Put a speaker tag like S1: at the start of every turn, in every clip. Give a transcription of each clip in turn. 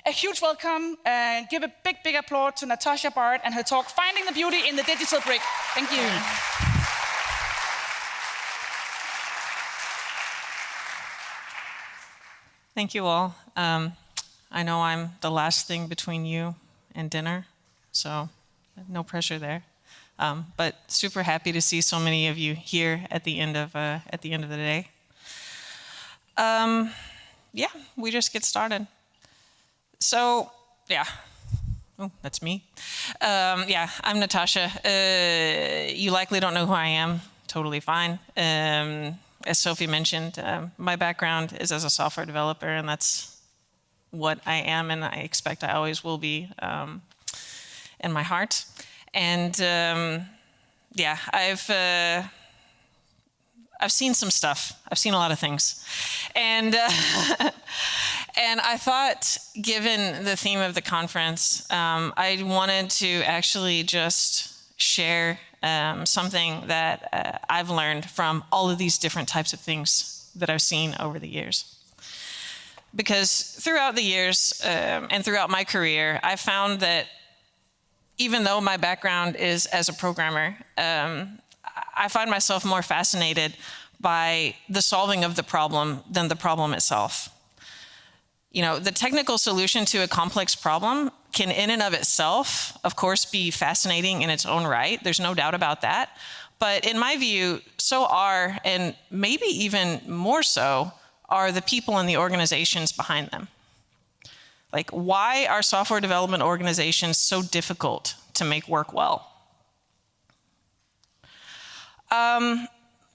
S1: a huge welcome and give a big applause to Natasha Bart and her talk, Finding the Beauty in the Digital Brick. Thank you.
S2: Thank you all. I know I'm the last thing between you and dinner, so no pressure there. But super happy to see so many of you here at the end of the day. Yeah, we just get started. So yeah, oh, that's me. Yeah, I'm Natasha. You likely don't know who I am. Totally fine. As Sophie mentioned, my background is as a software developer, and that's what I am, and I expect I always will be in my heart. And yeah, I've seen some stuff. I've seen a lot of things, and and I thought, given the theme of the conference, I wanted to actually just share something that I've learned from all of these different types of things that I've seen over the years. Because throughout the years and throughout my career, I found that even though my background is as a programmer, I find myself more fascinated by the solving of the problem than the problem itself. You know, the technical solution to a complex problem can in and of itself, of course, be fascinating in its own right. There's no doubt about that. But in my view, so are, and maybe even more so, are the people and the organizations behind them. Like, why are software development organizations so difficult to make work well?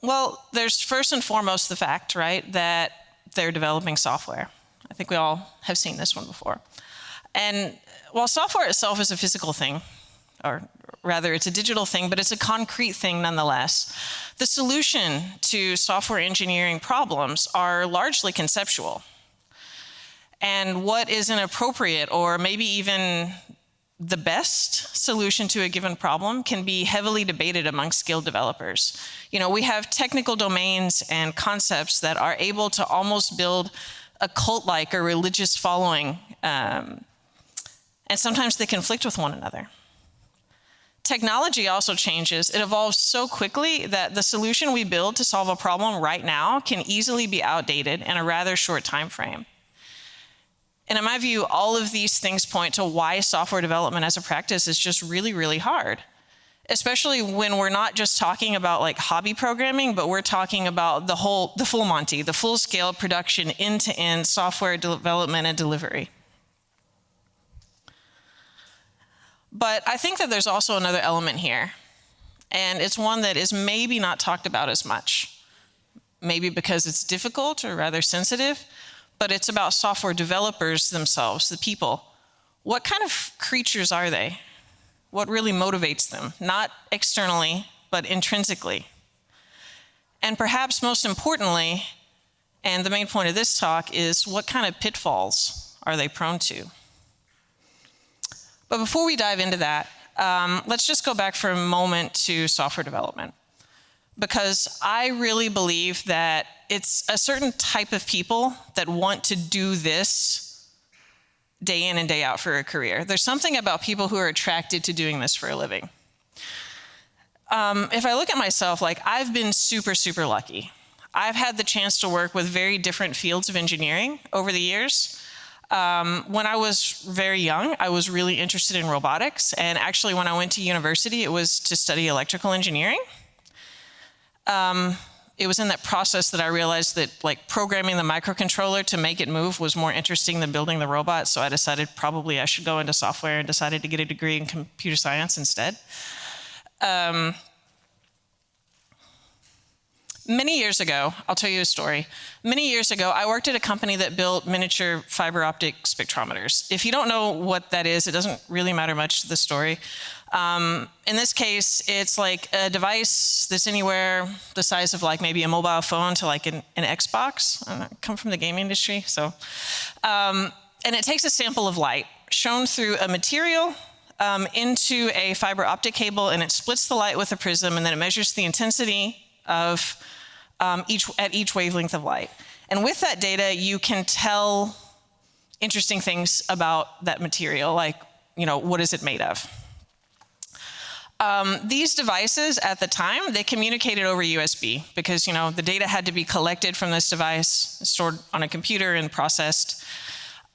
S2: Well, there's first and foremost the fact, right, that they're developing software. I think we all have seen this one before. And while software itself is a physical thing, or rather it's a digital thing, but it's a concrete thing nonetheless, the solution to software engineering problems are largely conceptual. And what is an appropriate or maybe even the best solution to a given problem can be heavily debated among skilled developers. You know, we have technical domains and concepts that are able to almost build a cult-like or religious following, and sometimes they conflict with one another. Technology also changes. It evolves so quickly that the solution we build to solve a problem right now can easily be outdated in a rather short time frame. And in my view, all of these things point to why software development as a practice is just really, really hard. Especially when we're not just talking about like hobby programming, but we're talking about the full Monty, the full-scale production, end-to-end software development and delivery. But I think that there's also another element here, and it's one that is maybe not talked about as much. Maybe because it's difficult or rather sensitive, but it's about software developers themselves, the people. What kind of creatures are they? What really motivates them? Not externally, but intrinsically. And perhaps most importantly, and the main point of this talk, is what kind of pitfalls are they prone to? But before we dive into that, let's just go back for a moment to software development. Because I really believe that it's a certain type of people that want to do this day in and day out for a career. There's something about people who are attracted to doing this for a living. If I look at myself, like, I've been super, super lucky. I've had the chance to work with very different fields of engineering over the years. When I was very young, I was really interested in robotics. And actually, when I went to university, it was to study electrical engineering. It was in that process that I realized that, like, programming the microcontroller to make it move was more interesting than building the robot. So I decided probably I should go into software and decided to get a degree in computer science instead. Many years ago, I'll tell you a story. Many years ago, I worked at a company that built miniature fiber optic spectrometers. If you don't know what that is, it doesn't really matter much to the story. In this case, it's like a device that's anywhere the size of like maybe a mobile phone to like an Xbox. I come from the gaming industry, so. And it takes a sample of light shown through a material into a fiber optic cable, and it splits the light with a prism, and then it measures the intensity of at each wavelength of light. And with that data, you can tell interesting things about that material, like, what is it made of? These devices at the time, they communicated over USB because, the data had to be collected from this device, stored on a computer and processed.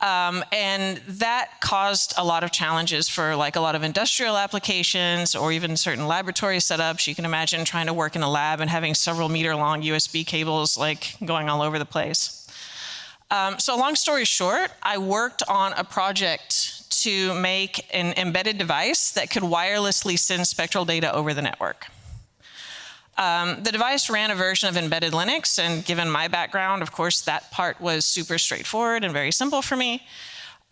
S2: And that caused a lot of challenges for like a lot of industrial applications or even certain laboratory setups. You can imagine trying to work in a lab and having several meter-long USB cables like going all over the place. So long story short, I worked on a project to make an embedded device that could wirelessly send spectral data over the network. The device ran a version of embedded Linux, and given my background, of course, that part was super straightforward and very simple for me.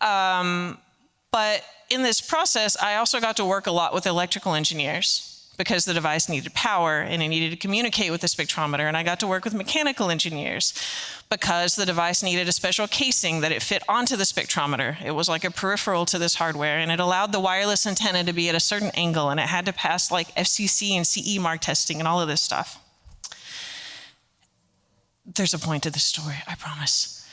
S2: But in this process, I also got to work a lot with electrical engineers because the device needed power and it needed to communicate with the spectrometer. And I got to work with mechanical engineers because the device needed a special casing that it fit onto the spectrometer. It was like a peripheral to this hardware, and it allowed the wireless antenna to be at a certain angle, and it had to pass like FCC and CE mark testing and all of this stuff. There's a point to this story, I promise.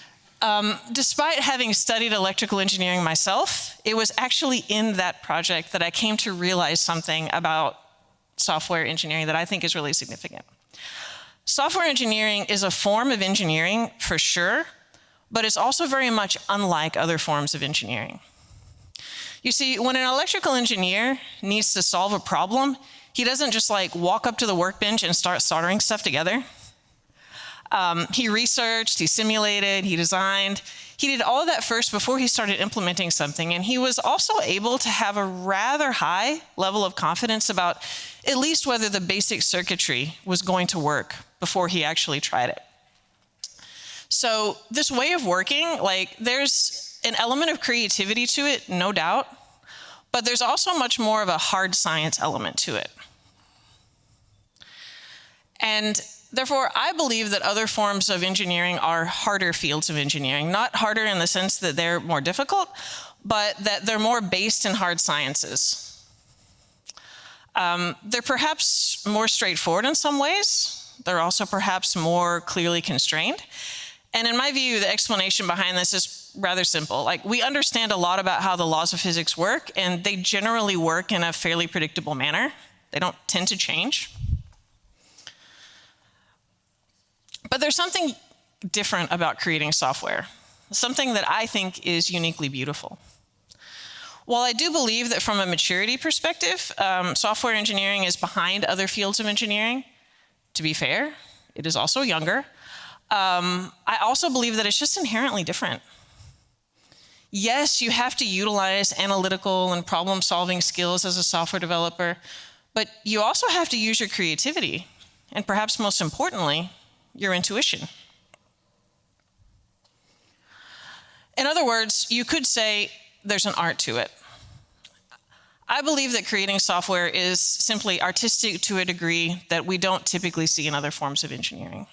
S2: Despite having studied electrical engineering myself, it was actually in that project that I came to realize something about software engineering that I think is really significant. Software engineering is a form of engineering for sure, but it's also very much unlike other forms of engineering. You see, when an electrical engineer needs to solve a problem, he doesn't just like walk up to the workbench and start soldering stuff together. He researched, he simulated, he designed. He did all of that first before he started implementing something, and he was also able to have a rather high level of confidence about at least whether the basic circuitry was going to work before he actually tried it. So this way of working, like, there's an element of creativity to it, no doubt, but there's also much more of a hard science element to it. And therefore, I believe that other forms of engineering are harder fields of engineering. Not harder in the sense that they're more difficult, but that they're more based in hard sciences. They're perhaps more straightforward in some ways. They're also perhaps more clearly constrained. And in my view, the explanation behind this is rather simple. Like, we understand a lot about how the laws of physics work, and they generally work in a fairly predictable manner. They don't tend to change. But there's something different about creating software, something that I think is uniquely beautiful. While I do believe that from a maturity perspective, software engineering is behind other fields of engineering, to be fair, it is also younger. I also believe that it's just inherently different. Yes, you have to utilize analytical and problem-solving skills as a software developer, but you also have to use your creativity, and perhaps most importantly, your intuition. In other words, you could say there's an art to it. I believe that creating software is simply artistic to a degree that we don't typically see in other forms of engineering.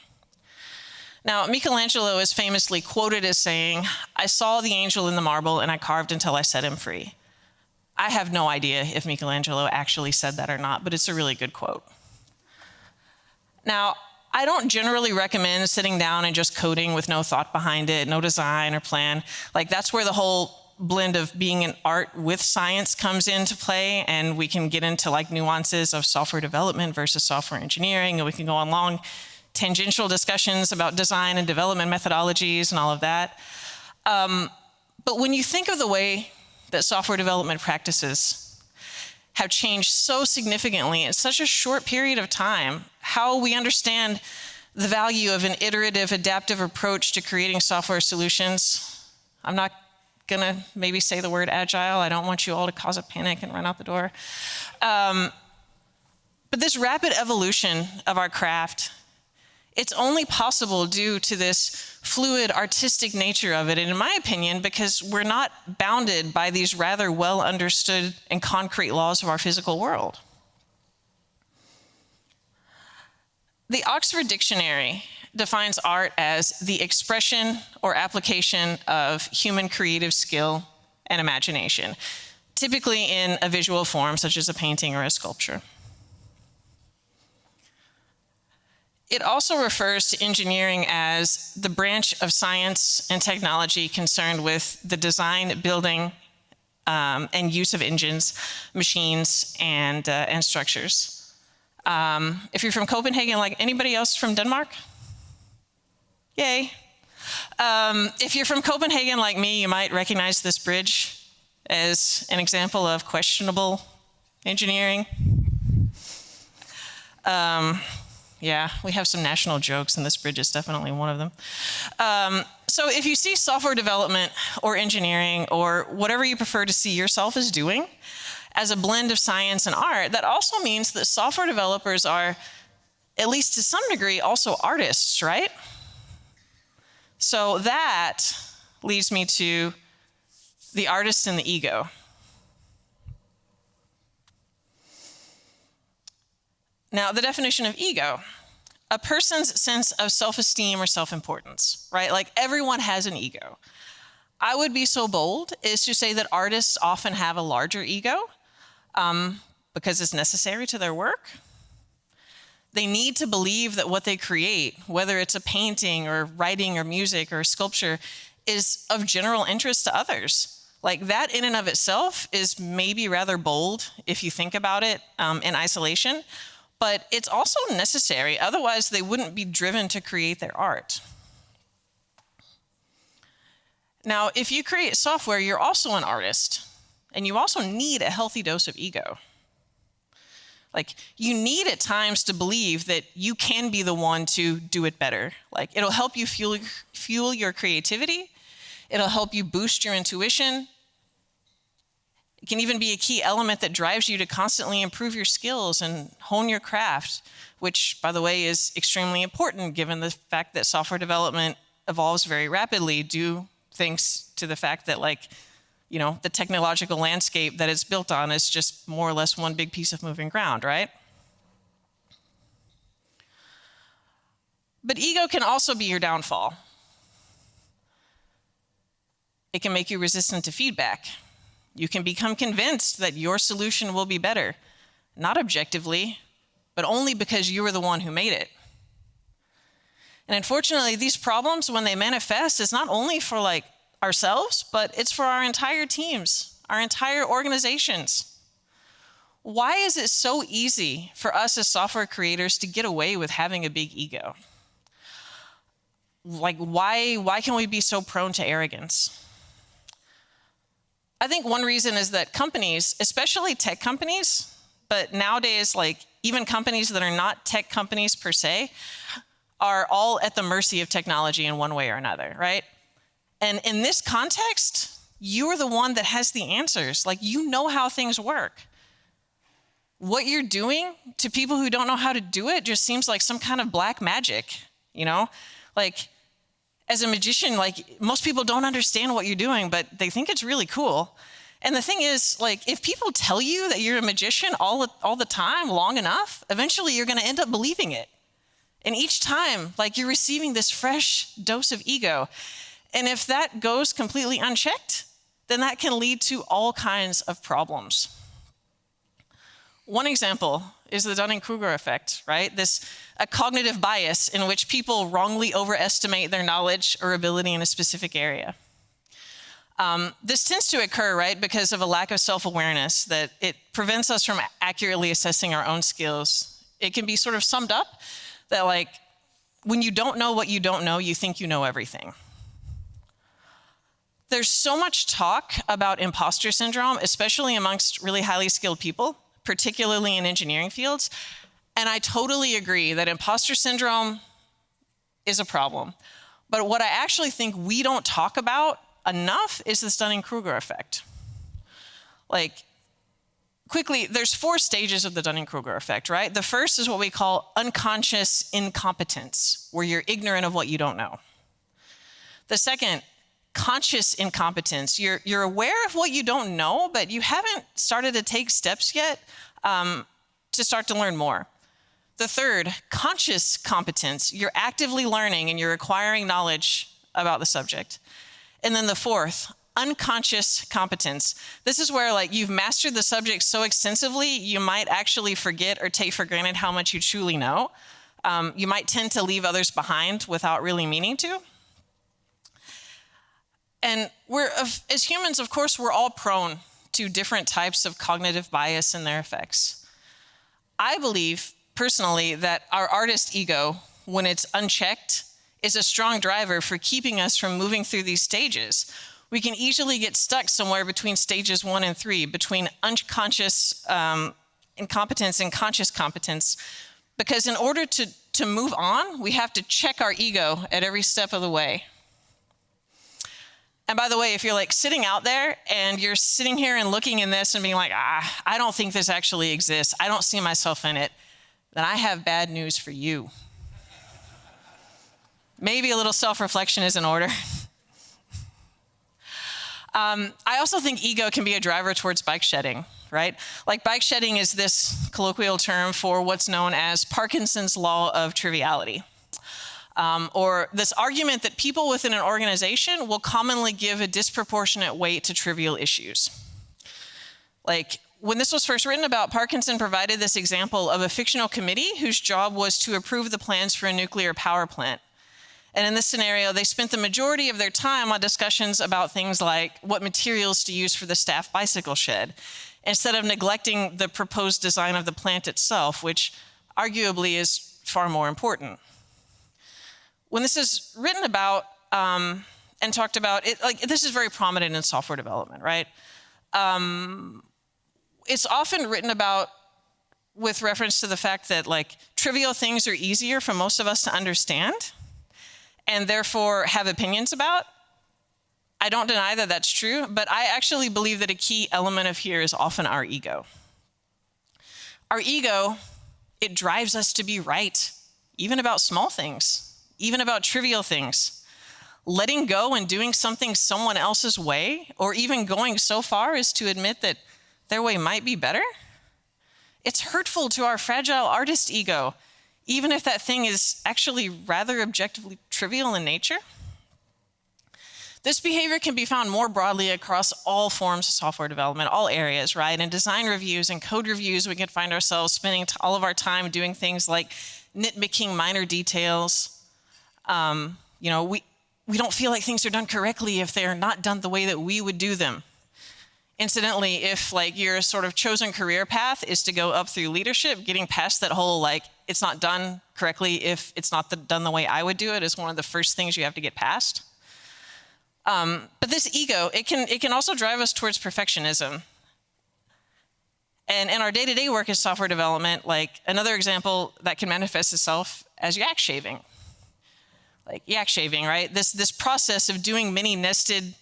S2: Now, Michelangelo is famously quoted as saying, "I saw the angel in the marble and I carved until I set him free." I have no idea if Michelangelo actually said that or not, but it's a really good quote. Now, I don't generally recommend sitting down and just coding with no thought behind it, no design or plan. Like, that's where the whole blend of being an art with science comes into play, and we can get into like nuances of software development versus software engineering, and we can go on long tangential discussions about design and development methodologies and all of that. But when you think of the way that software development practices have changed so significantly in such a short period of time, how we understand the value of an iterative, adaptive approach to creating software solutions. I'm not gonna maybe say the word agile. I don't want you all to cause a panic and run out the door. But this rapid evolution of our craft, it's only possible due to this fluid, artistic nature of it, and in my opinion, because we're not bounded by these rather well understood and concrete laws of our physical world. The Oxford Dictionary defines art as the expression or application of human creative skill and imagination, typically in a visual form, such as a painting or a sculpture. It also refers to engineering as the branch of science and technology concerned with the design, building, and use of engines, machines, and structures. If you're from Copenhagen, like anybody else from Denmark? Yay. If you're from Copenhagen like me, you might recognize this bridge as an example of questionable engineering. Yeah, we have some national jokes, and this bridge is definitely one of them. So if you see software development or engineering or whatever you prefer to see yourself as doing as a blend of science and art, that also means that software developers are, at least to some degree, also artists, right? So that leads me to the artist and the ego. Now, the definition of ego: a person's sense of self-esteem or self-importance, right? Like everyone has an ego. I would be so bold as to say that artists often have a larger ego because it's necessary to their work. They need to believe that what they create, whether it's a painting or writing or music or sculpture, is of general interest to others. Like that in and of itself is maybe rather bold if you think about it in isolation, but it's also necessary. Otherwise, they wouldn't be driven to create their art. Now, if you create software, you're also an artist, and you also need a healthy dose of ego. Like, you need at times to believe that you can be the one to do it better. Like, it'll help you fuel your creativity. It'll help you boost your intuition. It can even be a key element that drives you to constantly improve your skills and hone your craft, which, by the way, is extremely important given the fact that software development evolves very rapidly due thanks to the fact that, like, you know, the technological landscape that it's built on is just more or less one big piece of moving ground, right? But ego can also be your downfall. It can make you resistant to feedback. You can become convinced that your solution will be better, not objectively, but only because you were the one who made it. And unfortunately, these problems, when they manifest, is not only for like ourselves, but it's for our entire teams, our entire organizations. Why is it so easy for us as software creators to get away with having a big ego? Like, why can we be so prone to arrogance? I think one reason is that companies, especially tech companies, but nowadays, like even companies that are not tech companies per se, are all at the mercy of technology in one way or another, right? And in this context, you are the one that has the answers. Like, you know how things work. What you're doing to people who don't know how to do it just seems like some kind of black magic, you know? Like, as a magician, like, most people don't understand what you're doing, but they think it's really cool. And the thing is, like, if people tell you that you're a magician all the time, long enough, eventually you're gonna end up believing it. And each time, like, you're receiving this fresh dose of ego. And if that goes completely unchecked, then that can lead to all kinds of problems. One example is the Dunning-Kruger effect, right? A cognitive bias in which people wrongly overestimate their knowledge or ability in a specific area. This tends to occur, right, because of a lack of self-awareness, that it prevents us from accurately assessing our own skills. It can be sort of summed up that, like, when you don't know what you don't know, you think you know everything. There's so much talk about imposter syndrome, especially amongst really highly skilled people, particularly in engineering fields. And I totally agree that imposter syndrome is a problem. But what I actually think we don't talk about enough is the Dunning-Kruger effect. Like, quickly, there's 4 stages of the Dunning-Kruger effect, right? The first is what we call unconscious incompetence, where you're ignorant of what you don't know. The second, conscious incompetence. You're aware of what you don't know, but you haven't started to take steps yet to start to learn more. The third, conscious competence. You're actively learning and you're acquiring knowledge about the subject. And then the fourth, unconscious competence. This is where, like, you've mastered the subject so extensively, you might actually forget or take for granted how much you truly know. You might tend to leave others behind without really meaning to. And as humans, of course, we're all prone to different types of cognitive bias and their effects. I believe, personally, that our artist ego, when it's unchecked, is a strong driver for keeping us from moving through these stages. We can easily get stuck somewhere between stages 1 and 3, between unconscious incompetence and conscious competence, because in order to move on, we have to check our ego at every step of the way. And by the way, if you're like sitting out there and you're sitting here and looking in this and being like, I don't think this actually exists, I don't see myself in it, then I have bad news for you. Maybe a little self-reflection is in order. I also think ego can be a driver towards bike shedding, right? Like bike shedding is this colloquial term for what's known as Parkinson's law of triviality. Or this argument that people within an organization will commonly give a disproportionate weight to trivial issues. Like when this was first written about, Parkinson provided this example of a fictional committee whose job was to approve the plans for a nuclear power plant. And in this scenario, they spent the majority of their time on discussions about things like what materials to use for the staff bicycle shed, instead of neglecting the proposed design of the plant itself, which arguably is far more important. When this is written about and talked about, this is very prominent in software development, right? It's often written about with reference to the fact that like trivial things are easier for most of us to understand and therefore have opinions about. I don't deny that that's true, but I actually believe that a key element of here is often our ego. Our ego, it drives us to be right, even about small things, even about trivial things. Letting go and doing something someone else's way, or even going so far as to admit that their way might be better, it's hurtful to our fragile artist ego, even if that thing is actually rather objectively trivial in nature. This behavior can be found more broadly across all forms of software development, all areas, right? In design reviews and code reviews, we can find ourselves spending all of our time doing things like nitpicking minor details. We don't feel like things are done correctly if they're not done the way that we would do them. Incidentally, if like your sort of chosen career path is to go up through leadership, getting past that whole like it's not done correctly if it's not done the way I would do it is one of the first things you have to get past. But this ego, it can also drive us towards perfectionism. And in our day-to-day work in software development, like another example that can manifest itself as yak shaving. Like yak shaving, right? This process of doing many nested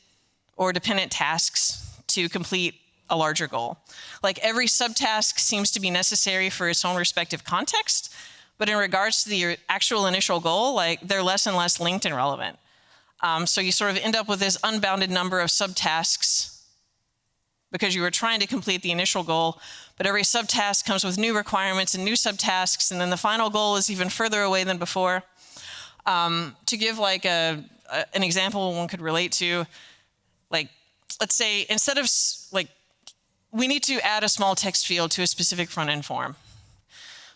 S2: or dependent tasks to complete a larger goal. Like every subtask seems to be necessary for its own respective context, but in regards to the actual initial goal, like they're less and less linked and relevant. So you sort of end up with this unbounded number of subtasks because you were trying to complete the initial goal, but every subtask comes with new requirements and new subtasks, and then the final goal is even further away than before. To give like an example one could relate to, like, let's say instead of like, we need to add a small text field to a specific front-end form.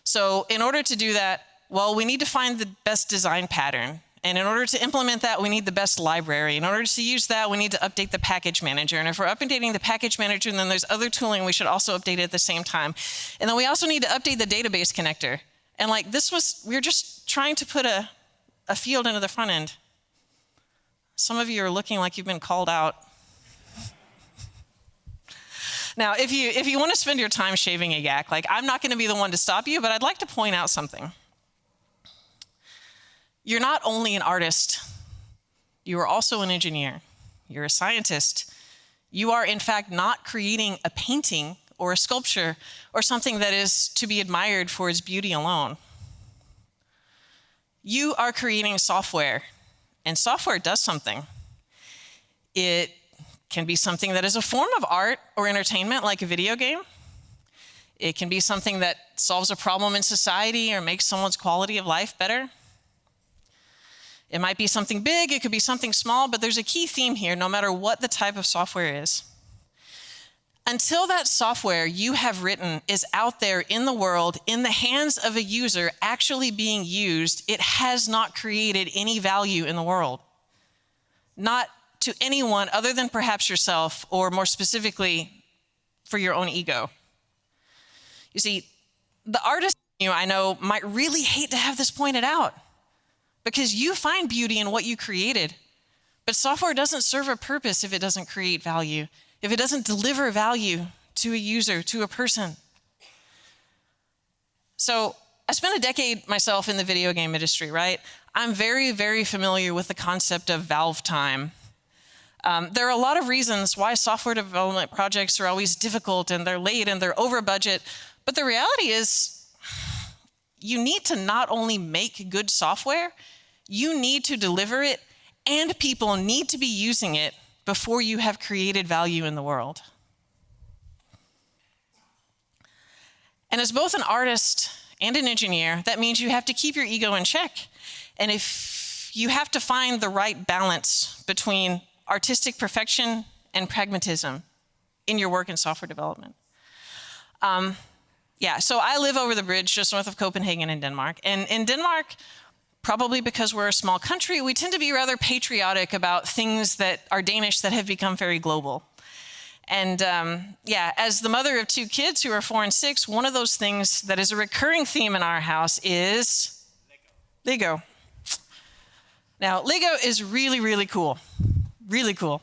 S2: So in order to do that, well, we need to find the best design pattern. And in order to implement that, we need the best library. In order to use that, we need to update the package manager. And if we're updating the package manager, then there's other tooling we should also update at the same time. And then we also need to update the database connector. And like we were just trying to put a field into the front end. Some of you are looking like you've been called out. Now, if you want to spend your time shaving a yak, like I'm not going to be the one to stop you, but I'd like to point out something. You're not only an artist, you are also an engineer. You're a scientist. You are, in fact, not creating a painting or a sculpture or something that is to be admired for its beauty alone. You are creating software, and software does something. It can be something that is a form of art or entertainment, like a video game. It can be something that solves a problem in society or makes someone's quality of life better. It might be something big, it could be something small, but there's a key theme here, no matter what the type of software is. Until that software you have written is out there in the world, in the hands of a user actually being used, it has not created any value in the world. Not to anyone other than perhaps yourself, or more specifically, for your own ego. You see, the artist in you, I know, might really hate to have this pointed out, because you find beauty in what you created, but software doesn't serve a purpose if it doesn't create value, if it doesn't deliver value to a user, to a person. So I spent a decade myself in the video game industry, right? I'm very, very familiar with the concept of valve time. There are a lot of reasons why software development projects are always difficult and they're late and they're over budget, but the reality is you need to not only make good software, you need to deliver it, and people need to be using it before you have created value in the world. And as both an artist and an engineer, that means you have to keep your ego in check. And if you have to find the right balance between artistic perfection and pragmatism in your work in software development. So I live over the bridge just north of Copenhagen in Denmark. And in Denmark, probably because we're a small country, we tend to be rather patriotic about things that are Danish that have become very global. And as the mother of 2 kids who are 4 and 6, one of those things that is a recurring theme in our house is Lego. Now, Lego is really, really cool. Really cool.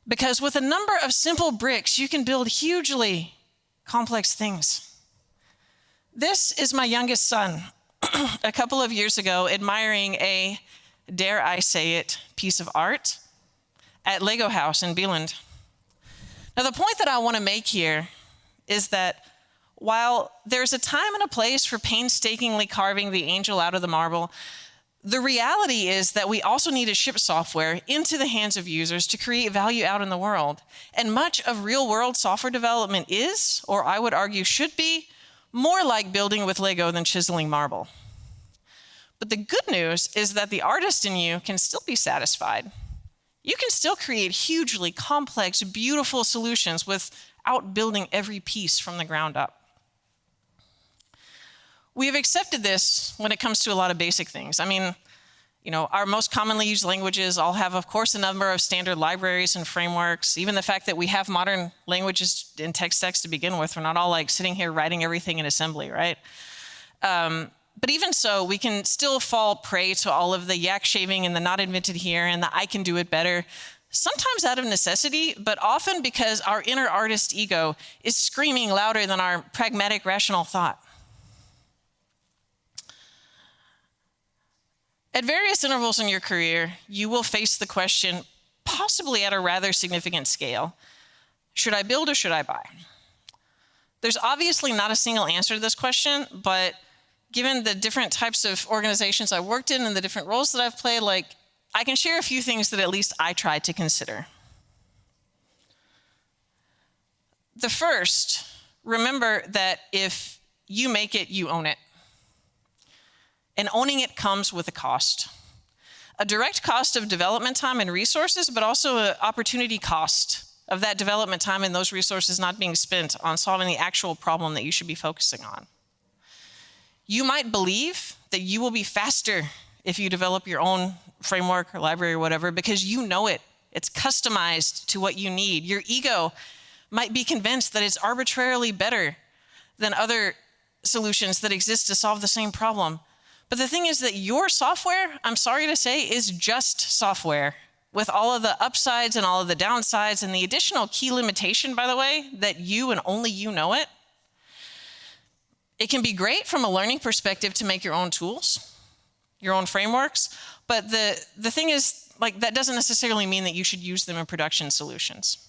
S2: Because with a number of simple bricks, you can build hugely complex things. This is my youngest son, a couple of years ago, admiring a, dare I say it, piece of art at Lego House in Billund. Now, the point that I want to make here is that while there's a time and a place for painstakingly carving the angel out of the marble, the reality is that we also need to ship software into the hands of users to create value out in the world. And much of real-world software development is, or I would argue should be, more like building with Lego than chiseling marble. But the good news is that the artist in you can still be satisfied. You can still create hugely complex, beautiful solutions without building every piece from the ground up. We have accepted this when it comes to a lot of basic things. I mean, our most commonly used languages all have, of course, a number of standard libraries and frameworks. Even the fact that we have modern languages in tech stacks to begin with, we're not all like sitting here writing everything in assembly, right? But even so, we can still fall prey to all of the yak shaving and the not invented here and the I can do it better, sometimes out of necessity, but often because our inner artist ego is screaming louder than our pragmatic, rational thought. At various intervals in your career, you will face the question, possibly at a rather significant scale, should I build or should I buy? There's obviously not a single answer to this question, but given the different types of organizations I've worked in and the different roles that I've played, I can share a few things that at least I try to consider. The first, remember that if you make it, you own it. And owning it comes with a cost. A direct cost of development time and resources, but also an opportunity cost of that development time and those resources not being spent on solving the actual problem that you should be focusing on. You might believe that you will be faster if you develop your own framework or library or whatever, because you know it. It's customized to what you need. Your ego might be convinced that it's arbitrarily better than other solutions that exist to solve the same problem. But the thing is that your software, I'm sorry to say, is just software, with all of the upsides and all of the downsides and the additional key limitation, by the way, that you and only you know it. It can be great from a learning perspective to make your own tools, your own frameworks, but the thing is, that doesn't necessarily mean that you should use them in production solutions.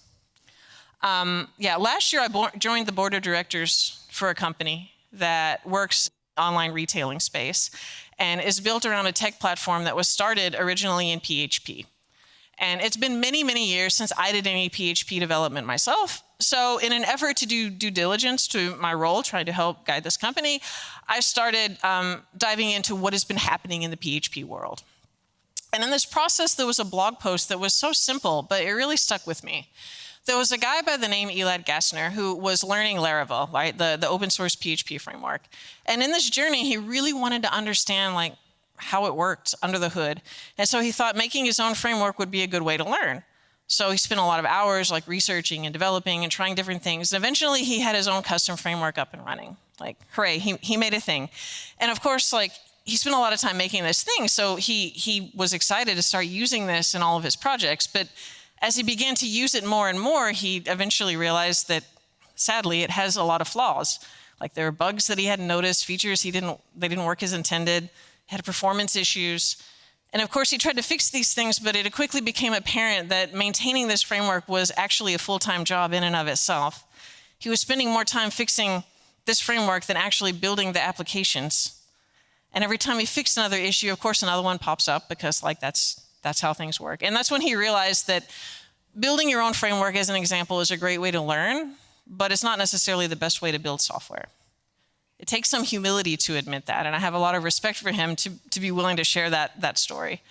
S2: Last year I joined the board of directors for a company that works online retailing space and is built around a tech platform that was started originally in PHP. And it's been many, many years since I did any PHP development myself. So in an effort to do due diligence to my role, trying to help guide this company, I started diving into what has been happening in the PHP world. And in this process, there was a blog post that was so simple, but it really stuck with me. There was a guy by the name Elad Gassner who was learning Laravel, right, the open source PHP framework. And in this journey, he really wanted to understand like how it worked under the hood. And so he thought making his own framework would be a good way to learn. So he spent a lot of hours like researching and developing and trying different things. And eventually he had his own custom framework up and running. Like, hooray, he made a thing. And of course, like, he spent a lot of time making this thing, so he was excited to start using this in all of his projects. But as he began to use it more and more, he eventually realized that, sadly, it has a lot of flaws. Like, there were bugs that he hadn't noticed, features they didn't work as intended, had performance issues. And of course, he tried to fix these things, but it quickly became apparent that maintaining this framework was actually a full-time job in and of itself. He was spending more time fixing this framework than actually building the applications. And every time he fixed another issue, of course, another one pops up because like that's how things work. And that's when he realized that building your own framework, as an example, is a great way to learn, but it's not necessarily the best way to build software. It takes some humility to admit that, and I have a lot of respect for him to be willing to share that story.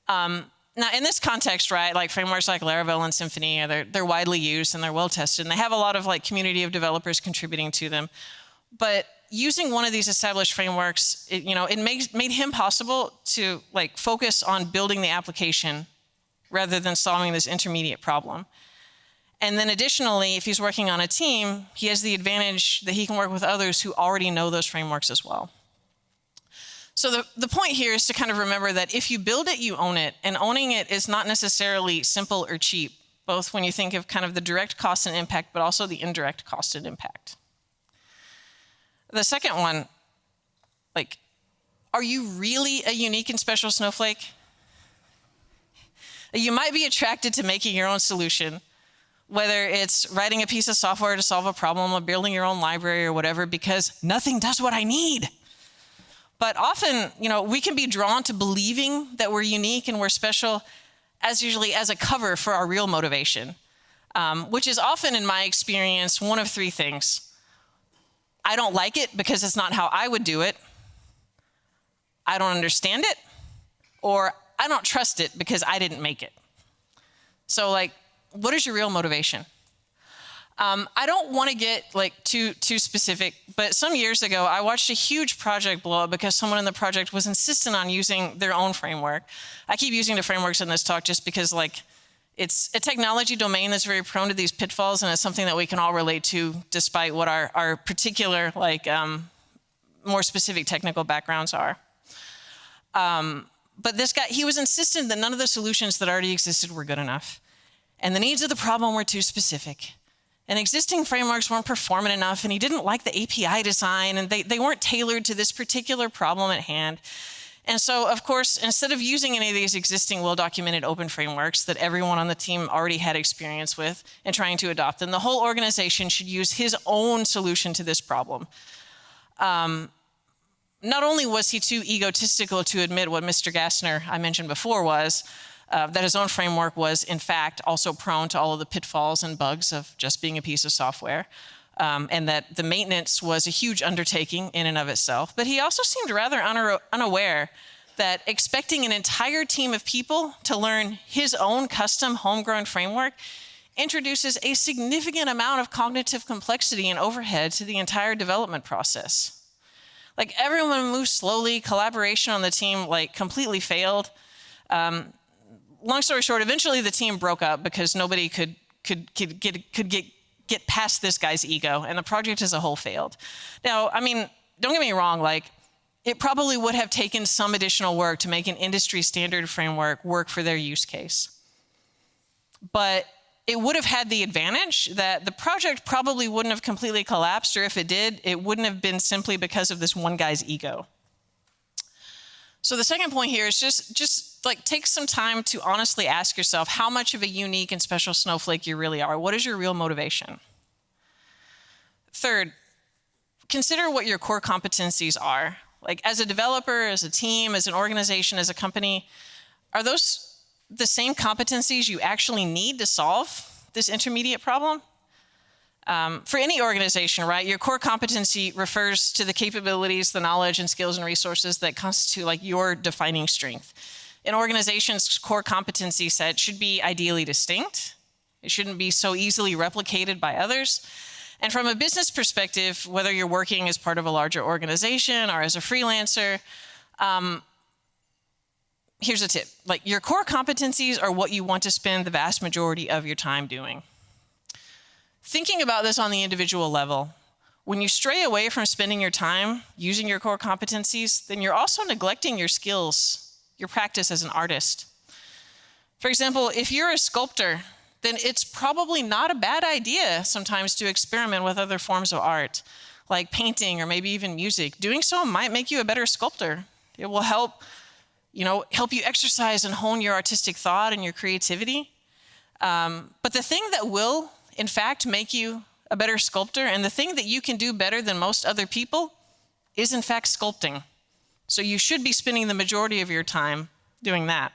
S2: Now, in this context, right, like frameworks like Laravel and Symfony, they're widely used and they're well tested, and they have a lot of like community of developers contributing to them. But using one of these established frameworks, it made him possible to like focus on building the application rather than solving this intermediate problem. And then additionally, if he's working on a team, he has the advantage that he can work with others who already know those frameworks as well. So the point here is to kind of remember that if you build it, you own it. And owning it is not necessarily simple or cheap, both when you think of kind of the direct cost and impact, but also the indirect cost and impact. The second one, like, are you really a unique and special snowflake? You might be attracted to making your own solution, whether it's writing a piece of software to solve a problem or building your own library or whatever, because nothing does what I need. But often, we can be drawn to believing that we're unique and we're special usually as a cover for our real motivation, which is often, in my experience, one of three things. I don't like it because it's not how I would do it. I don't understand it, or I don't trust it because I didn't make it. So like, what is your real motivation? I don't want to get like too specific, but some years ago, I watched a huge project blow up because someone in the project was insistent on using their own framework. I keep using the frameworks in this talk just because like it's a technology domain that's very prone to these pitfalls, and it's something that we can all relate to despite what our particular like more specific technical backgrounds are. But this guy, he was insistent that none of the solutions that already existed were good enough. And the needs of the problem were too specific. And existing frameworks weren't performant enough, and he didn't like the API design, and they weren't tailored to this particular problem at hand. And so, of course, instead of using any of these existing well-documented open frameworks that everyone on the team already had experience with and trying to adopt them, the whole organization should use his own solution to this problem. Not only was he too egotistical to admit what Mr. Gassner, I mentioned before, was, that his own framework was, in fact, also prone to all of the pitfalls and bugs of just being a piece of software, and that the maintenance was a huge undertaking in and of itself. But he also seemed rather unaware that expecting an entire team of people to learn his own custom homegrown framework introduces a significant amount of cognitive complexity and overhead to the entire development process. Like, everyone moved slowly, collaboration on the team like completely failed. Long story short, eventually the team broke up because nobody could get past this guy's ego, and the project as a whole failed. Now, I mean, don't get me wrong, like, it probably would have taken some additional work to make an industry standard framework work for their use case. But it would have had the advantage that the project probably wouldn't have completely collapsed, or if it did, it wouldn't have been simply because of this one guy's ego. So the second point here is just like take some time to honestly ask yourself how much of a unique and special snowflake you really are. What is your real motivation? Third, consider what your core competencies are. Like, as a developer, as a team, as an organization, as a company, are those the same competencies you actually need to solve this intermediate problem? For any organization, right, your core competency refers to the capabilities, the knowledge and skills and resources that constitute like your defining strength. An organization's core competency set should be ideally distinct. It shouldn't be so easily replicated by others. And from a business perspective, whether you're working as part of a larger organization or as a freelancer, here's a tip. Like, your core competencies are what you want to spend the vast majority of your time doing. Thinking about this on the individual level, when you stray away from spending your time using your core competencies, then you're also neglecting your skills, your practice as an artist. For example, if you're a sculptor, then it's probably not a bad idea sometimes to experiment with other forms of art, like painting or maybe even music. Doing so might make you a better sculptor. It will help you exercise and hone your artistic thought and your creativity. But the thing that will, in fact, make you a better sculptor, and the thing that you can do better than most other people, is in fact sculpting. So you should be spending the majority of your time doing that.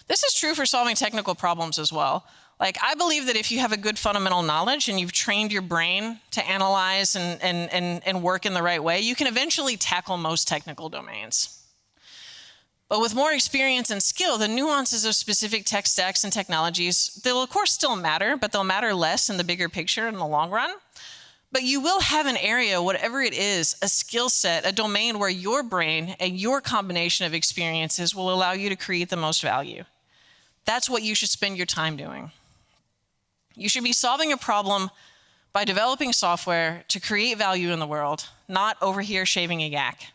S2: This is true for solving technical problems as well. Like, I believe that if you have a good fundamental knowledge and you've trained your brain to analyze and work in the right way, you can eventually tackle most technical domains. But with more experience and skill, the nuances of specific tech stacks and technologies, they'll of course still matter, but they'll matter less in the bigger picture in the long run. But you will have an area, whatever it is, a skill set, a domain where your brain and your combination of experiences will allow you to create the most value. That's what you should spend your time doing. You should be solving a problem by developing software to create value in the world, not over here shaving a yak.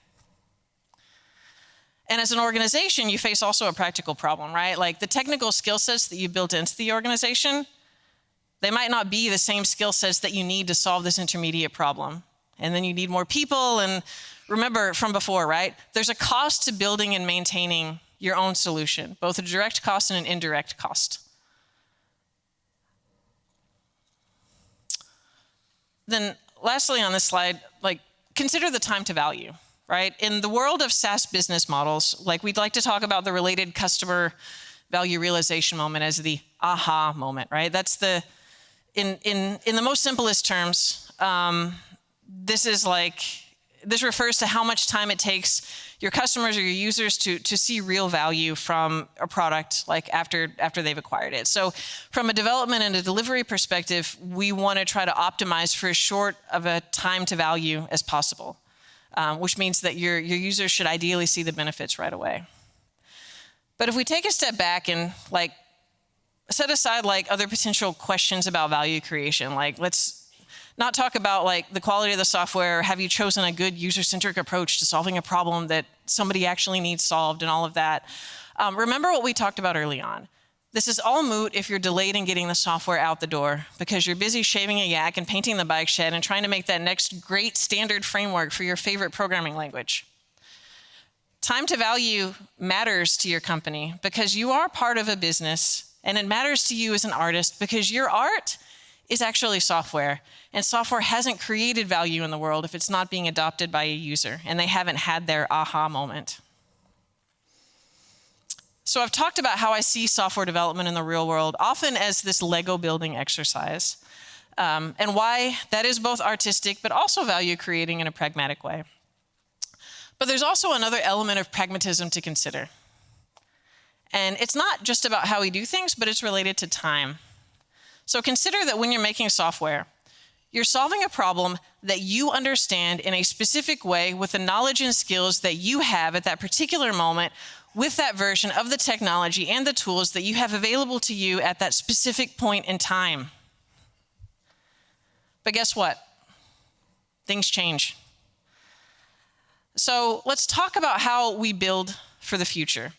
S2: And as an organization, you face also a practical problem, right? Like, the technical skill sets that you built into the organization, they might not be the same skill sets that you need to solve this intermediate problem. And then you need more people. And remember from before, right? There's a cost to building and maintaining your own solution, both a direct cost and an indirect cost. Then lastly on this slide, consider the time to value. Right? In the world of SaaS business models, we'd like to talk about the related customer value realization moment as the aha moment, right? That's in the most simplest terms, this refers to how much time it takes your customers or your users to see real value from a product after they've acquired it. So from a development and a delivery perspective, we want to try to optimize for as short of a time to value as possible. Which means that your users should ideally see the benefits right away. But if we take a step back and set aside other potential questions about value creation, let's not talk about the quality of the software, or have you chosen a good user-centric approach to solving a problem that somebody actually needs solved and all of that. Remember what we talked about early on. This is all moot if you're delayed in getting the software out the door because you're busy shaving a yak and painting the bike shed and trying to make that next great standard framework for your favorite programming language. Time to value matters to your company because you are part of a business, and it matters to you as an artist because your art is actually software, and software hasn't created value in the world if it's not being adopted by a user and they haven't had their aha moment. So I've talked about how I see software development in the real world often as this Lego building exercise, and why that is both artistic but also value creating in a pragmatic way. But there's also another element of pragmatism to consider. And it's not just about how we do things, but it's related to time. So consider that when you're making software, you're solving a problem that you understand in a specific way with the knowledge and skills that you have at that particular moment with that version of the technology and the tools that you have available to you at that specific point in time. But guess what? Things change. So let's talk about how we build for the future.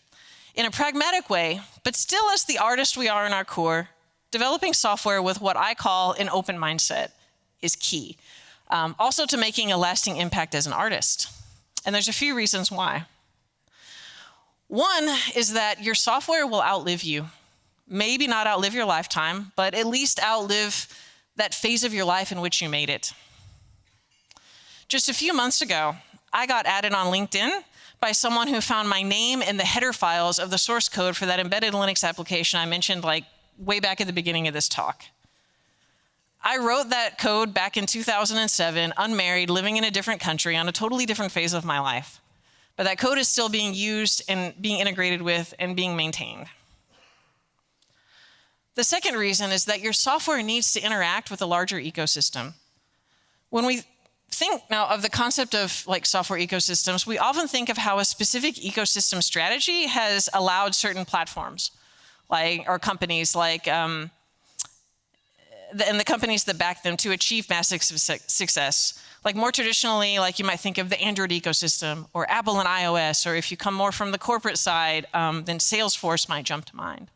S2: In a pragmatic way, but still as the artist we are in our core, developing software with what I call an open mindset is key. Also to making a lasting impact as an artist. And there's a few reasons why. One is that your software will outlive you. Maybe not outlive your lifetime, but at least outlive that phase of your life in which you made it. Just a few months ago, I got added on LinkedIn by someone who found my name in the header files of the source code for that embedded Linux application I mentioned way back at the beginning of this talk. I wrote that code back in 2007, unmarried, living in a different country on a totally different phase of my life. But that code is still being used and being integrated with and being maintained. The second reason is that your software needs to interact with a larger ecosystem. When we think now of the concept of like software ecosystems, we often think of how a specific ecosystem strategy has allowed certain platforms, like or companies like and the companies that back them to achieve massive success. Like more traditionally, like you might think of the Android ecosystem or Apple and iOS, or if you come more from the corporate side, then Salesforce might jump to mind.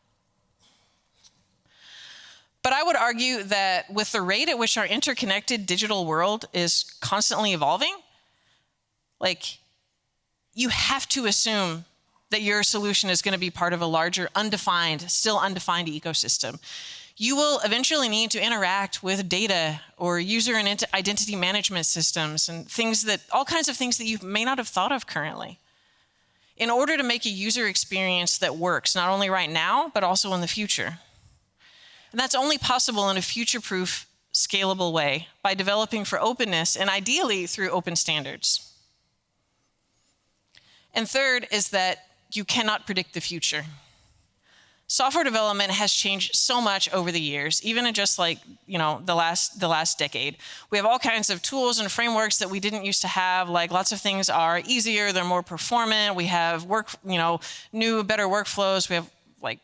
S2: But I would argue that with the rate at which our interconnected digital world is constantly evolving, like you have to assume that your solution is going to be part of a larger, still undefined ecosystem. You will eventually need to interact with data or user and identity management systems and all kinds of things that you may not have thought of currently in order to make a user experience that works, not only right now, but also in the future. And that's only possible in a future-proof, scalable way by developing for openness and ideally through open standards. And third is that you cannot predict the future. Software development has changed so much over the years, even in just like, the last decade. We have all kinds of tools and frameworks that we didn't used to have. Like lots of things are easier, they're more performant. We have new, better workflows. We have like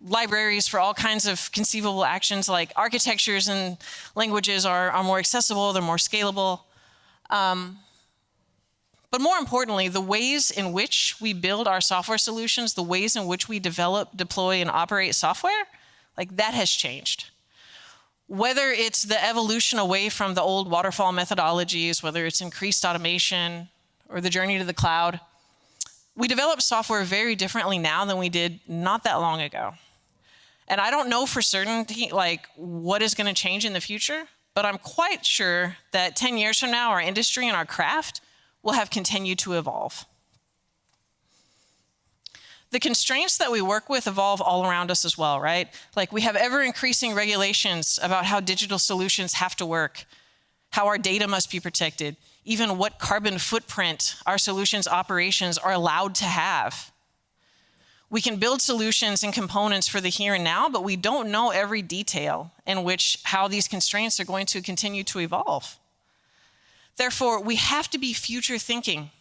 S2: libraries for all kinds of conceivable actions, like architectures and languages are more accessible, they're more scalable. But more importantly, the ways in which we build our software solutions, the ways in which we develop, deploy, and operate software, like that has changed. Whether it's the evolution away from the old waterfall methodologies, whether it's increased automation or the journey to the cloud, we develop software very differently now than we did not that long ago. And I don't know for certainty like what is going to change in the future, but I'm quite sure that 10 years from now, our industry and our craft will have continued to evolve. The constraints that we work with evolve all around us as well, right? Like we have ever increasing regulations about how digital solutions have to work, how our data must be protected, even what carbon footprint our solutions operations are allowed to have. We can build solutions and components for the here and now, but we don't know every detail in how these constraints are going to continue to evolve. Therefore, we have to be future thinking.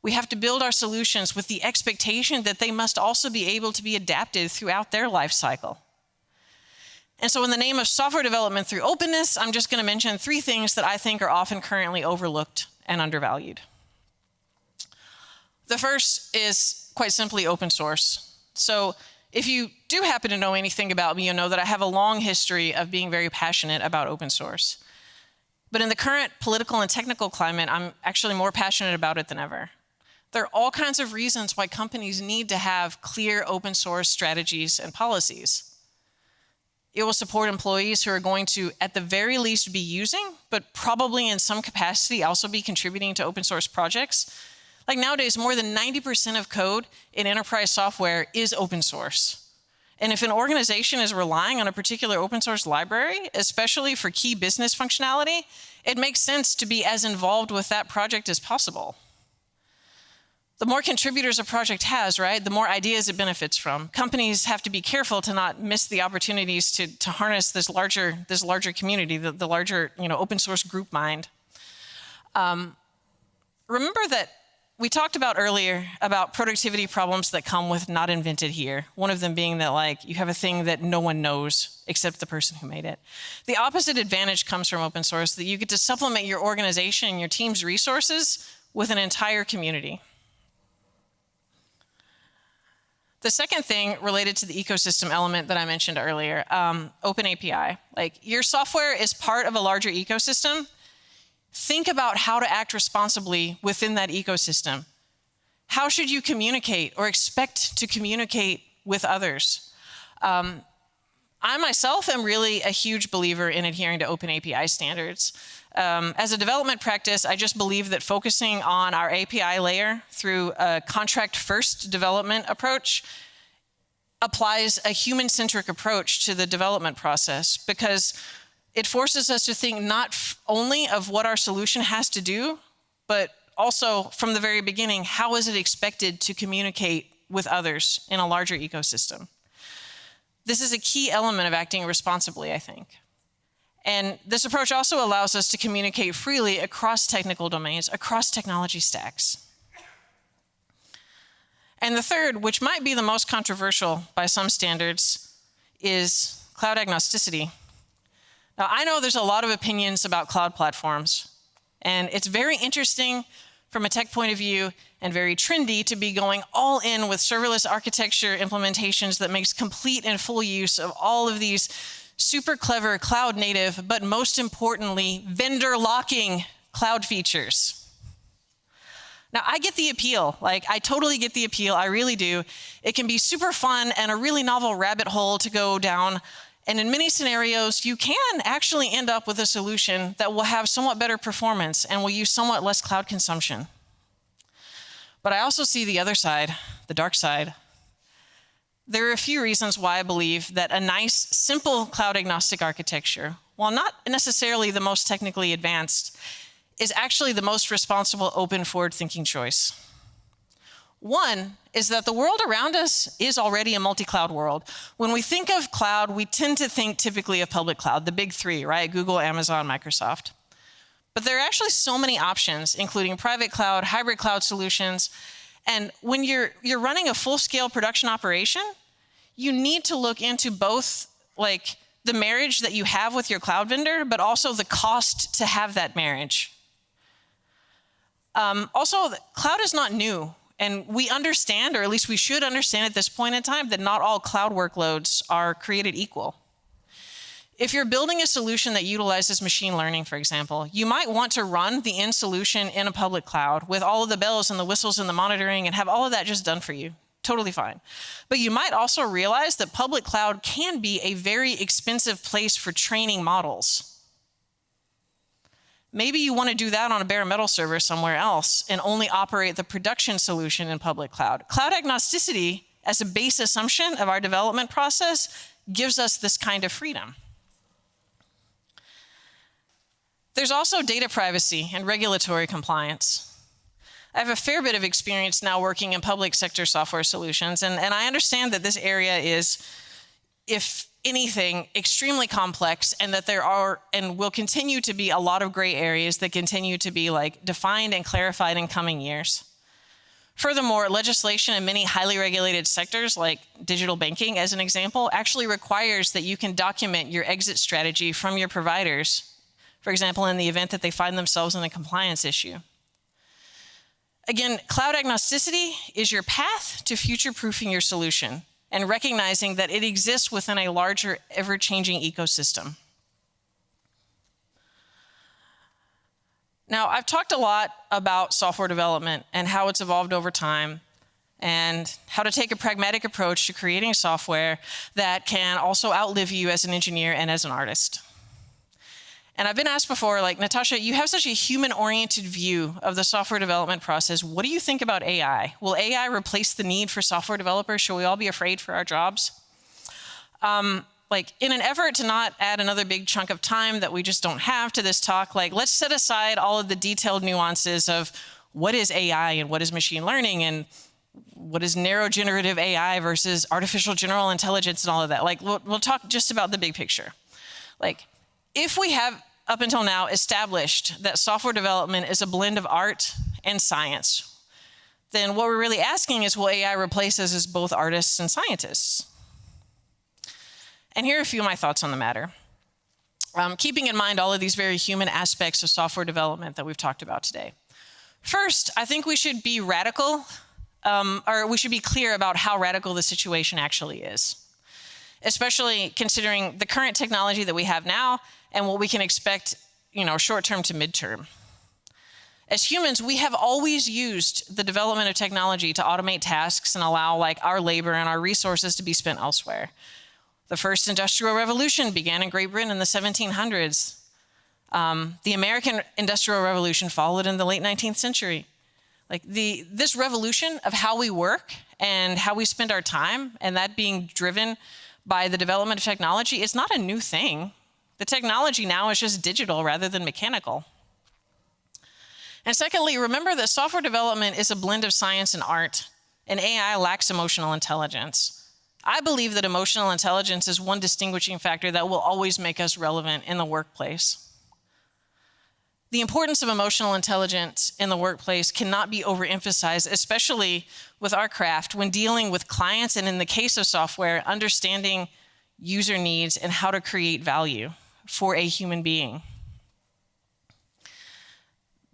S2: We have to build our solutions with the expectation that they must also be able to be adapted throughout their life cycle. And so in the name of software development through openness, I'm just going to mention 3 things that I think are often currently overlooked and undervalued. The first is quite simply open source. So if you do happen to know anything about me, you'll know that I have a long history of being very passionate about open source. But in the current political and technical climate, I'm actually more passionate about it than ever. There are all kinds of reasons why companies need to have clear open source strategies and policies. It will support employees who are going to, at the very least, be using, but probably in some capacity also be contributing to open source projects. Like nowadays, more than 90% of code in enterprise software is open source. And if an organization is relying on a particular open source library, especially for key business functionality, it makes sense to be as involved with that project as possible. The more contributors a project has, right, the more ideas it benefits from. Companies have to be careful to not miss the opportunities to harness this larger community, the larger open source group mind. Remember that we talked about earlier about productivity problems that come with not invented here. One of them being that like you have a thing that no one knows except the person who made it. The opposite advantage comes from open source, that you get to supplement your organization and your team's resources with an entire community. The second thing related to the ecosystem element that I mentioned earlier, open API. Like your software is part of a larger ecosystem. Think about how to act responsibly within that ecosystem. How should you communicate or expect to communicate with others? I myself am really a huge believer in adhering to open API standards. As a development practice, I just believe that focusing on our API layer through a contract-first development approach applies a human-centric approach to the development process, because it forces us to think not only of what our solution has to do, but also from the very beginning, how is it expected to communicate with others in a larger ecosystem? This is a key element of acting responsibly, I think. And this approach also allows us to communicate freely across technical domains, across technology stacks. And the third, which might be the most controversial by some standards, is cloud agnosticity. Now, I know there's a lot of opinions about cloud platforms, and it's very interesting from a tech point of view and very trendy to be going all in with serverless architecture implementations that makes complete and full use of all of these super clever cloud native, but most importantly, vendor locking cloud features. Now, I get the appeal. Like, I totally get the appeal. I really do. It can be super fun and a really novel rabbit hole to go down. And in many scenarios, you can actually end up with a solution that will have somewhat better performance and will use somewhat less cloud consumption. But I also see the other side, the dark side. There are a few reasons why I believe that a nice, simple cloud agnostic architecture, while not necessarily the most technically advanced, is actually the most responsible, open, forward-thinking choice. One is that the world around us is already a multi-cloud world. When we think of cloud, we tend to think typically of public cloud, the big three, right? Google, Amazon, Microsoft. But there are actually so many options, including private cloud, hybrid cloud solutions. And when you're running a full-scale production operation, you need to look into both like the marriage that you have with your cloud vendor, but also the cost to have that marriage. Also, cloud is not new, and we understand, or at least we should understand at this point in time, that not all cloud workloads are created equal. If you're building a solution that utilizes machine learning, for example, you might want to run the end solution in a public cloud with all of the bells and the whistles and the monitoring and have all of that just done for you. Totally fine. But you might also realize that public cloud can be a very expensive place for training models. Maybe you want to do that on a bare metal server somewhere else and only operate the production solution in public cloud. Cloud agnosticity, as a base assumption of our development process, gives us this kind of freedom. There's also data privacy and regulatory compliance. I have a fair bit of experience now working in public sector software solutions, and I understand that this area is, if anything, extremely complex, and that there are and will continue to be a lot of gray areas that continue to be like defined and clarified in coming years. Furthermore, legislation in many highly regulated sectors, like digital banking as an example, actually requires that you can document your exit strategy from your providers, for example, in the event that they find themselves in a compliance issue. Again, cloud agnosticity is your path to future-proofing your solution and recognizing that it exists within a larger, ever-changing ecosystem. Now, I've talked a lot about software development and how it's evolved over time and how to take a pragmatic approach to creating software that can also outlive you as an engineer and as an artist. And I've been asked before, like, Natasha, you have such a human-oriented view of the software development process. What do you think about AI? Will AI replace the need for software developers? Should we all be afraid for our jobs? In an effort to not add another big chunk of time that we just don't have to this talk, let's set aside all of the detailed nuances of what is AI and what is machine learning and what is narrow generative AI versus artificial general intelligence and all of that. We'll talk just about the big picture. If we have, up until now, established that software development is a blend of art and science, then what we're really asking is, will AI replace us as both artists and scientists? And here are a few of my thoughts on the matter. Keeping in mind all of these very human aspects of software development that we've talked about today. First, I think we should be radical, or we should be clear about how radical the situation actually is, especially considering the current technology that we have now and what we can expect, short-term to mid-term. As humans, we have always used the development of technology to automate tasks and allow our labor and our resources to be spent elsewhere. The first industrial revolution began in Great Britain in the 1700s. The American Industrial Revolution followed in the late 19th century. This revolution of how we work and how we spend our time, and that being driven by the development of technology, is not a new thing. The technology now is just digital rather than mechanical. And secondly, remember that software development is a blend of science and art, and AI lacks emotional intelligence. I believe that emotional intelligence is one distinguishing factor that will always make us relevant in the workplace. The importance of emotional intelligence in the workplace cannot be overemphasized, especially with our craft when dealing with clients and, in the case of software, understanding user needs and how to create value for a human being.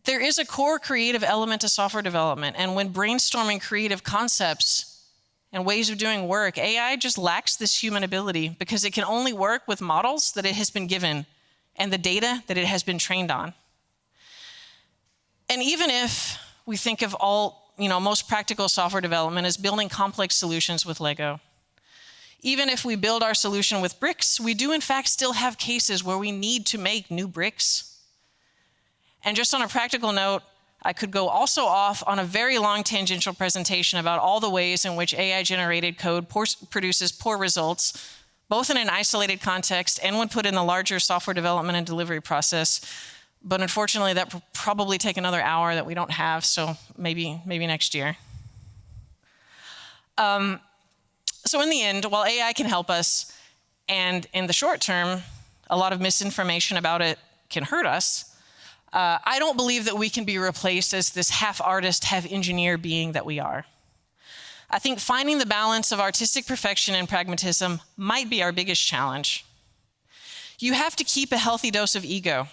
S2: There is a core creative element to software development, and when brainstorming creative concepts and ways of doing work, AI just lacks this human ability because it can only work with models that it has been given and the data that it has been trained on. And even if we think of most practical software development as building complex solutions with Lego, even if we build our solution with bricks, we do in fact still have cases where we need to make new bricks. And just on a practical note, I could go also off on a very long tangential presentation about all the ways in which AI-generated code produces poor results, both in an isolated context and when put in the larger software development and delivery process. But unfortunately, that will probably take another hour that we don't have, so maybe next year. So in the end, while AI can help us, and in the short term, a lot of misinformation about it can hurt us, I don't believe that we can be replaced as this half artist, half engineer being that we are. I think finding the balance of artistic perfection and pragmatism might be our biggest challenge. You have to keep a healthy dose of ego.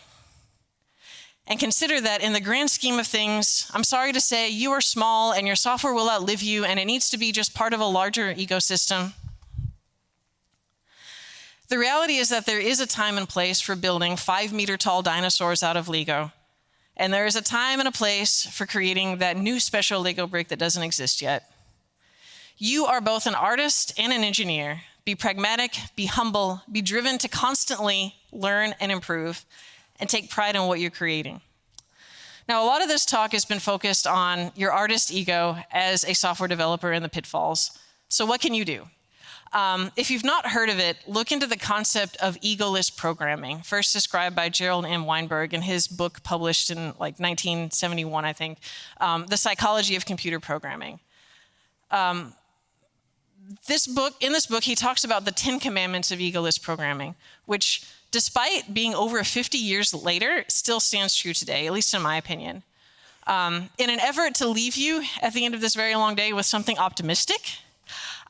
S2: And consider that in the grand scheme of things, I'm sorry to say, you are small and your software will outlive you, and it needs to be just part of a larger ecosystem. The reality is that there is a time and place for building 5-meter-tall dinosaurs out of Lego. And there is a time and a place for creating that new special Lego brick that doesn't exist yet. You are both an artist and an engineer. Be pragmatic, be humble, be driven to constantly learn and improve, and take pride in what you're creating. Now, a lot of this talk has been focused on your artist ego as a software developer and the pitfalls. So what can you do? If you've not heard of it, look into the concept of egoless programming, first described by Gerald M. Weinberg in his book published in 1971, I think, The Psychology of Computer Programming. In this book, he talks about the 10 commandments of egoless programming, which, despite being over 50 years later, still stands true today, at least in my opinion. In an effort to leave you at the end of this very long day with something optimistic,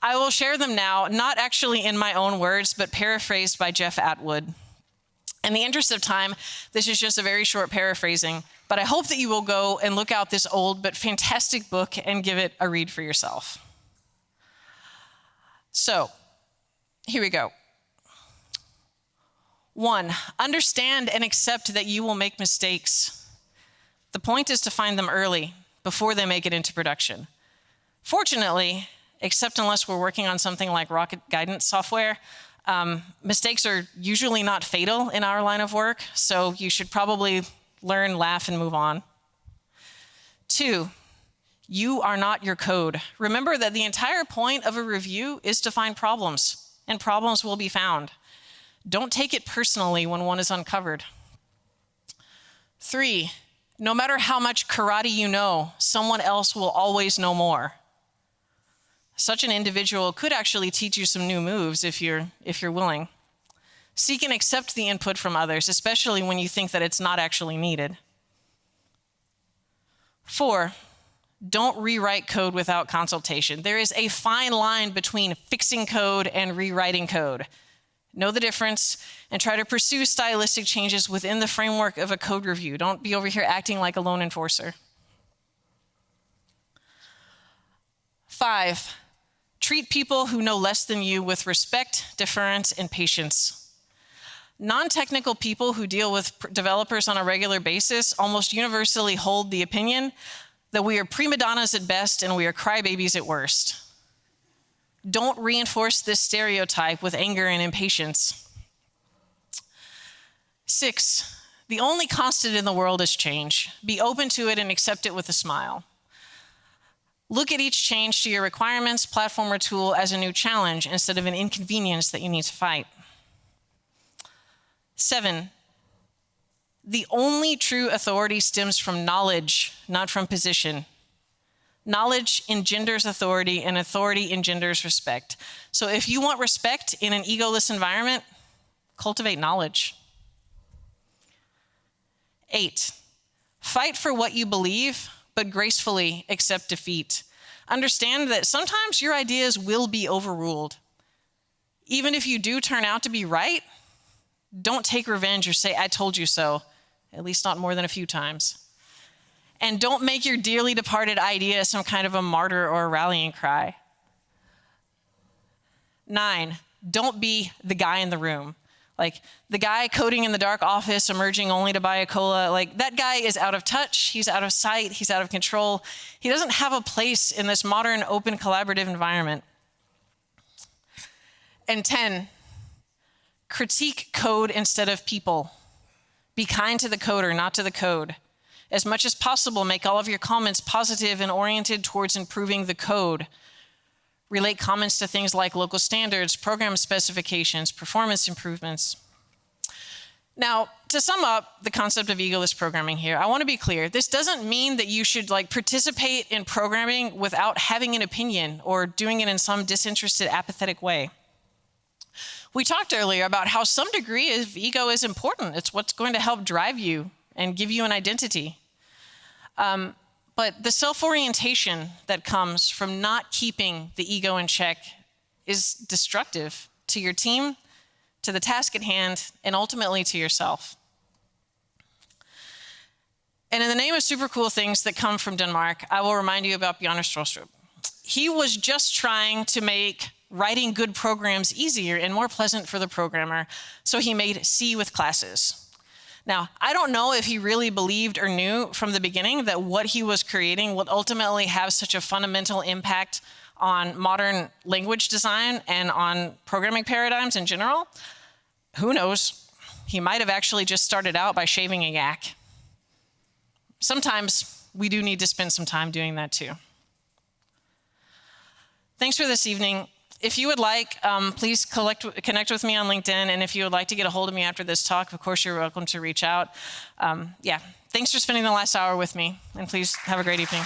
S2: I will share them now, not actually in my own words, but paraphrased by Jeff Atwood. In the interest of time, this is just a very short paraphrasing, but I hope that you will go and look out this old but fantastic book and give it a read for yourself. So, here we go. 1, understand and accept that you will make mistakes. The point is to find them early, before they make it into production. Fortunately, except unless we're working on something like rocket guidance software, mistakes are usually not fatal in our line of work, so you should probably learn, laugh, and move on. 2, you are not your code. Remember that the entire point of a review is to find problems, and problems will be found. Don't take it personally when one is uncovered. 3, no matter how much karate you know, someone else will always know more. Such an individual could actually teach you some new moves if you're willing. Seek and accept the input from others, especially when you think that it's not actually needed. 4, don't rewrite code without consultation. There is a fine line between fixing code and rewriting code. Know the difference and try to pursue stylistic changes within the framework of a code review. Don't be over here acting like a lone enforcer. 5, treat people who know less than you with respect, deference, and patience. Non-technical people who deal with developers on a regular basis almost universally hold the opinion that we are prima donnas at best and we are crybabies at worst. Don't reinforce this stereotype with anger and impatience. 6, the only constant in the world is change. Be open to it and accept it with a smile. Look at each change to your requirements, platform, or tool as a new challenge instead of an inconvenience that you need to fight. 7, the only true authority stems from knowledge, not from position. Knowledge engenders authority, and authority engenders respect. So if you want respect in an egoless environment, cultivate knowledge. 8, fight for what you believe, but gracefully accept defeat. Understand that sometimes your ideas will be overruled. Even if you do turn out to be right, don't take revenge or say, I told you so, at least not more than a few times. And don't make your dearly departed idea some kind of a martyr or a rallying cry. 9, don't be the guy in the room. Like the guy coding in the dark office, emerging only to buy a cola, like that guy is out of touch, he's out of sight, he's out of control. He doesn't have a place in this modern, open, collaborative environment. And 10, critique code instead of people. Be kind to the coder, not to the code. As much as possible, make all of your comments positive and oriented towards improving the code. Relate comments to things like local standards, program specifications, performance improvements. Now, to sum up the concept of egoless programming here, I want to be clear. This doesn't mean that you should participate in programming without having an opinion or doing it in some disinterested, apathetic way. We talked earlier about how some degree of ego is important. It's what's going to help drive you and give you an identity. But the self-orientation that comes from not keeping the ego in check is destructive to your team, to the task at hand, and ultimately to yourself. And in the name of super cool things that come from Denmark, I will remind you about Bjarne Strostrup. He was just trying to make writing good programs easier and more pleasant for the programmer, so he made C with classes. Now, I don't know if he really believed or knew from the beginning that what he was creating would ultimately have such a fundamental impact on modern language design and on programming paradigms in general. Who knows? He might have actually just started out by shaving a yak. Sometimes we do need to spend some time doing that too. Thanks for this evening. If you would like, please connect with me on LinkedIn. And if you would like to get a hold of me after this talk, of course, you're welcome to reach out. Yeah, thanks for spending the last hour with me. And please have a great evening.